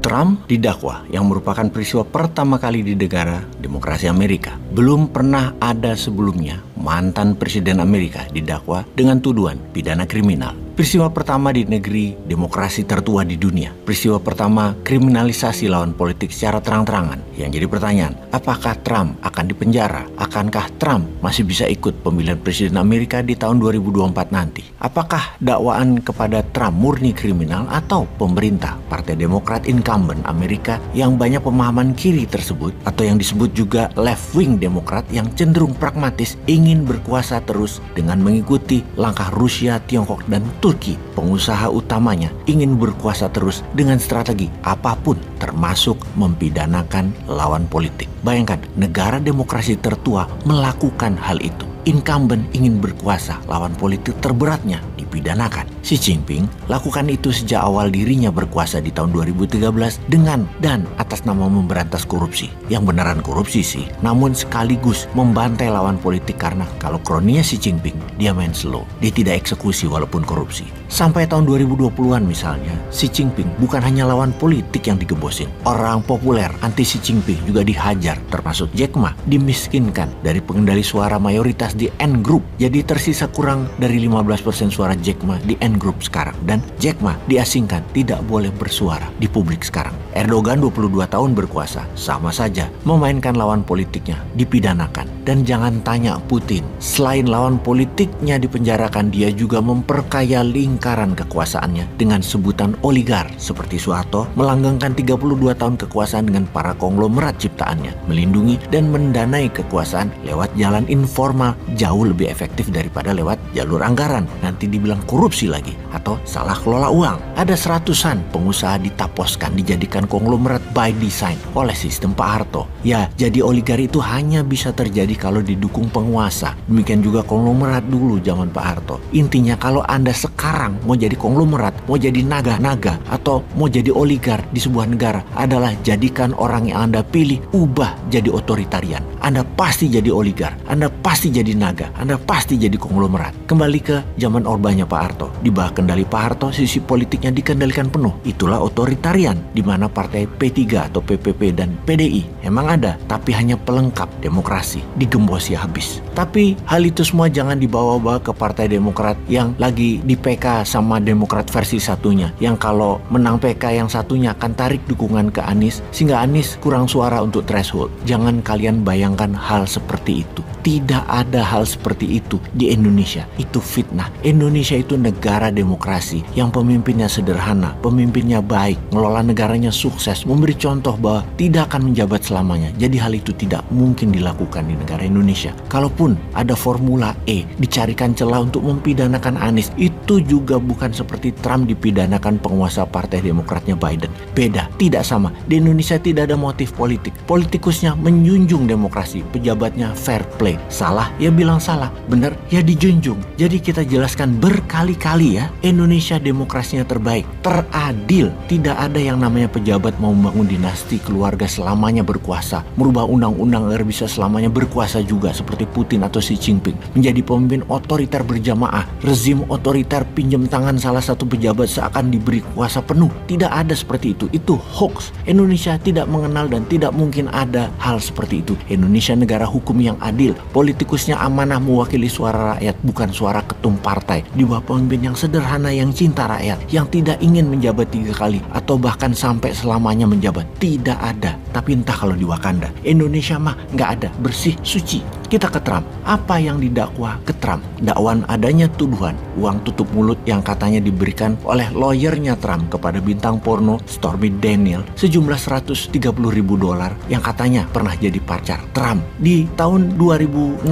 Trump didakwa yang merupakan peristiwa pertama kali di negara demokrasi Amerika. Belum pernah ada sebelumnya mantan presiden Amerika didakwa dengan tuduhan pidana kriminal. Peristiwa pertama di negeri demokrasi tertua di dunia. Peristiwa pertama kriminalisasi lawan politik secara terang-terangan. Yang jadi pertanyaan, apakah Trump akan dipenjara? Akankah Trump masih bisa ikut pemilihan presiden Amerika di tahun 2024 nanti? Apakah dakwaan kepada Trump murni kriminal atau pemerintah Partai Demokrat incumbent Amerika yang banyak pemahaman kiri tersebut atau yang disebut juga left-wing Demokrat yang cenderung pragmatis ingin berkuasa terus dengan mengikuti langkah Rusia, Tiongkok, dan Turki, pengusaha utamanya, ingin berkuasa terus dengan strategi apapun termasuk mempidanakan lawan politik. Bayangkan, negara demokrasi tertua melakukan hal itu. Incumbent ingin berkuasa, lawan politik terberatnya dipidanakan. Xi Jinping lakukan itu sejak awal dirinya berkuasa di tahun 2013 dengan dan atas nama memberantas korupsi. Yang beneran korupsi sih, namun sekaligus membantai lawan politik karena kalau kroninya Xi Jinping, dia main slow. Dia tidak eksekusi walaupun korupsi. Sampai tahun 2020-an misalnya, Xi Jinping bukan hanya lawan politik yang digebosin. Orang populer anti Xi Jinping juga dihajar, termasuk Jack Ma, dimiskinkan dari pengendali suara mayoritas di N Group. Jadi tersisa kurang dari 15% suara Jack Ma di N Group sekarang. Dan Jack Ma diasingkan, tidak boleh bersuara di publik sekarang. Erdogan 22 tahun berkuasa, sama saja memainkan lawan politiknya, dipidanakan. Dan jangan tanya Putin, selain lawan politiknya dipenjarakan, dia juga memperkaya lingkaran kekuasaannya dengan sebutan oligar. Seperti Soeharto melanggengkan 32 tahun kekuasaan dengan para konglomerat ciptaannya, melindungi dan mendanai kekuasaan lewat jalan informal jauh lebih efektif daripada lewat jalur anggaran. Nanti dibilang korupsi lagi atau salah kelola uang. Ada seratusan pengusaha ditaposkan, dijadikan konglomerat by design oleh sistem Pak Harto. Ya, jadi oligar itu hanya bisa terjadi kalau didukung penguasa. Demikian juga konglomerat dulu zaman Pak Harto. Intinya kalau Anda sekarang mau jadi konglomerat, mau jadi naga-naga atau mau jadi oligar di sebuah negara adalah jadikan orang yang Anda pilih ubah jadi otoritarian. Anda pasti jadi oligar, Anda pasti jadi naga, Anda pasti jadi konglomerat. Kembali ke zaman Orbannya Pak Harto. Di bawah kendali Pak Harto, sisi politiknya dikendalikan penuh. Itulah otoritarian, di mana partai P3 atau PPP dan PDI emang ada, tapi hanya pelengkap demokrasi, digembosi habis. Tapi hal itu semua jangan dibawa-bawa ke Partai Demokrat yang lagi di PK sama Demokrat versi satunya, yang kalau menang PK yang satunya akan tarik dukungan ke Anies, sehingga Anies kurang suara untuk threshold. Jangan kalian bayangkan hal seperti itu. Tidak ada hal seperti itu di Indonesia. Itu fitnah. Indonesia itu negara demokrasi yang pemimpinnya sederhana, pemimpinnya baik, ngelola negaranya sukses, memberi contoh bahwa tidak akan menjabat selamanya. Jadi hal itu tidak mungkin dilakukan di negara Indonesia. Kalaupun ada formula E, dicarikan celah untuk mempidanakan Anies, itu juga bukan seperti Trump dipidanakan penguasa Partai Demokratnya Biden. Beda, tidak sama. Di Indonesia tidak ada motif politik. Politikusnya menjunjung demokrasi, pejabatnya fair play. Salah, ya bilang salah. Benar, ya dijunjung. Jadi kita jelaskan berkali-kali ya, Indonesia demokrasinya terbaik, teradil. Tidak ada yang namanya pejabat mau membangun dinasti keluarga selamanya berkuasa, merubah undang-undang agar bisa selamanya berkuasa juga seperti Putin atau Xi Jinping, menjadi pemimpin otoriter berjamaah, rezim otoriter pinjam tangan salah satu pejabat seakan diberi kuasa penuh. Tidak ada seperti itu. Itu hoax. Indonesia tidak mengenal dan tidak mungkin ada hal seperti itu. Indonesia negara hukum yang adil, politikusnya amanah mewakili suara rakyat, bukan suara ketum partai, di bawah pemimpin yang sederhana, yang cinta rakyat, yang tidak ingin menjabat 3 kali atau bahkan sampai selamanya menjabat. Tidak ada. Tapi entah kalau di Wakanda, Indonesia mah nggak ada, bersih, suci. Kita ke Trump. Apa yang didakwa ke Trump? Dakwaan adanya tuduhan uang tutup mulut yang katanya diberikan oleh lawyernya Trump kepada bintang porno Stormy Daniels sejumlah $130.000 yang katanya pernah jadi pacar Trump di tahun 2016,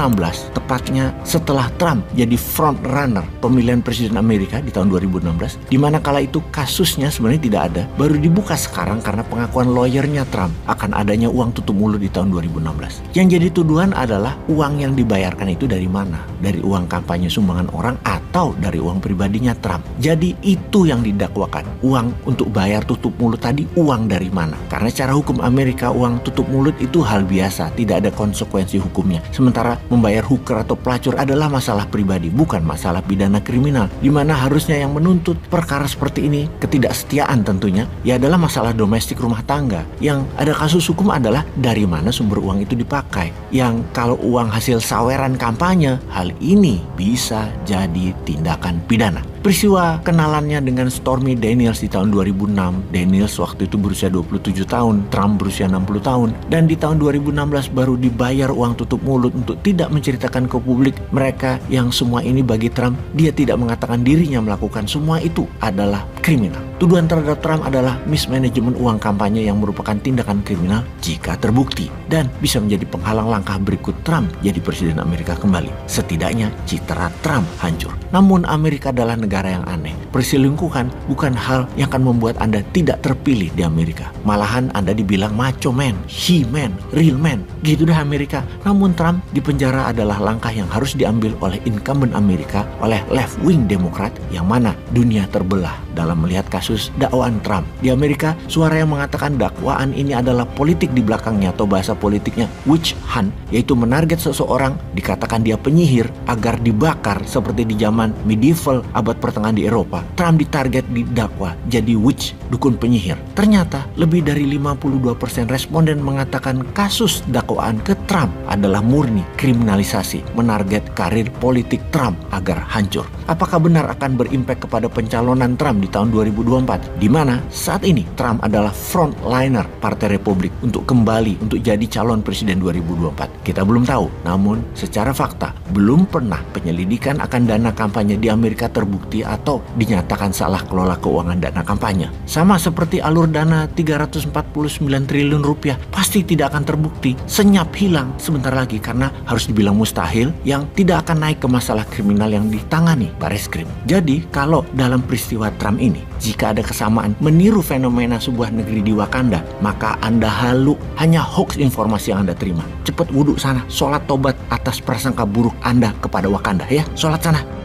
tepatnya setelah Trump jadi front runner pemilihan presiden Amerika di tahun 2016, di mana kala itu kasusnya sebenarnya tidak ada, baru dibuka sekarang karena pengakuan lawyernya Trump akan adanya uang tutup mulut di tahun 2016. Yang jadi tuduhan adalah uang yang dibayarkan itu dari mana? Dari uang kampanye sumbangan orang atau dari uang pribadinya Trump? Jadi itu yang didakwakan. Uang untuk bayar tutup mulut tadi, uang dari mana? Karena secara hukum Amerika, uang tutup mulut itu hal biasa, tidak ada konsekuensi hukumnya. Sementara membayar hooker atau pelacur adalah masalah pribadi, bukan masalah pidana kriminal, di mana harusnya yang menuntut perkara seperti ini, ketidaksetiaan tentunya, ya adalah masalah domestik rumah tangga. Yang ada kasus hukum adalah dari mana sumber uang itu dipakai. Yang kalau uang hasil saweran kampanye, hal ini bisa jadi tindakan pidana. Peristiwa kenalannya dengan Stormy Daniels di tahun 2006, Daniels waktu itu berusia 27 tahun, Trump berusia 60 tahun, dan di tahun 2016 baru dibayar uang tutup mulut untuk tidak menceritakan ke publik mereka yang semua ini bagi Trump, dia tidak mengatakan dirinya melakukan semua itu adalah kriminal. Tuduhan terhadap Trump adalah mismanajemen uang kampanye yang merupakan tindakan kriminal jika terbukti dan bisa menjadi penghalang langkah berikut Trump jadi presiden Amerika kembali. Setidaknya citra Trump hancur. Namun Amerika adalah negara yang aneh. Perselingkuhan bukan hal yang akan membuat Anda tidak terpilih di Amerika. Malahan Anda dibilang macho man, he man, real man. Gitu dah Amerika. Namun Trump di penjara adalah langkah yang harus diambil oleh incumbent Amerika, oleh left wing Demokrat, yang mana dunia terbelah dalam melihat kasus dakwaan Trump. Di Amerika, suara yang mengatakan dakwaan ini adalah politik di belakangnya, atau bahasa politiknya witch hunt, yaitu menarget seseorang, dikatakan dia penyihir agar dibakar seperti di zaman medieval abad pertengahan di Eropa. Trump ditarget, didakwa jadi witch, dukun penyihir. Ternyata lebih dari 52% responden mengatakan kasus dakwaan ke Trump adalah murni kriminalisasi, menarget karir politik Trump agar hancur. Apakah benar akan berimpak kepada pencalonan Trump di tahun 2024, di mana saat ini Trump adalah frontliner Partai Republik untuk kembali untuk jadi calon presiden 2024? Kita belum tahu, namun secara fakta belum pernah penyelidikan akan dana kampanye di Amerika terbukti atau dinyatakan salah kelola keuangan dana kampanye. Sama seperti alur dana 349 triliun rupiah pasti tidak akan terbukti, senyap hilang sebentar lagi karena harus dibilang mustahil, yang tidak akan naik ke masalah kriminal yang ditangani Bareskrim. Jadi kalau dalam peristiwa Trump ini, jika ada kesamaan meniru fenomena sebuah negeri di Wakanda, maka Anda halu, hanya hoax informasi yang Anda terima. Cepat wudhu sana, sholat tobat atas prasangka buruk Anda kepada Wakanda ya, sholat sana.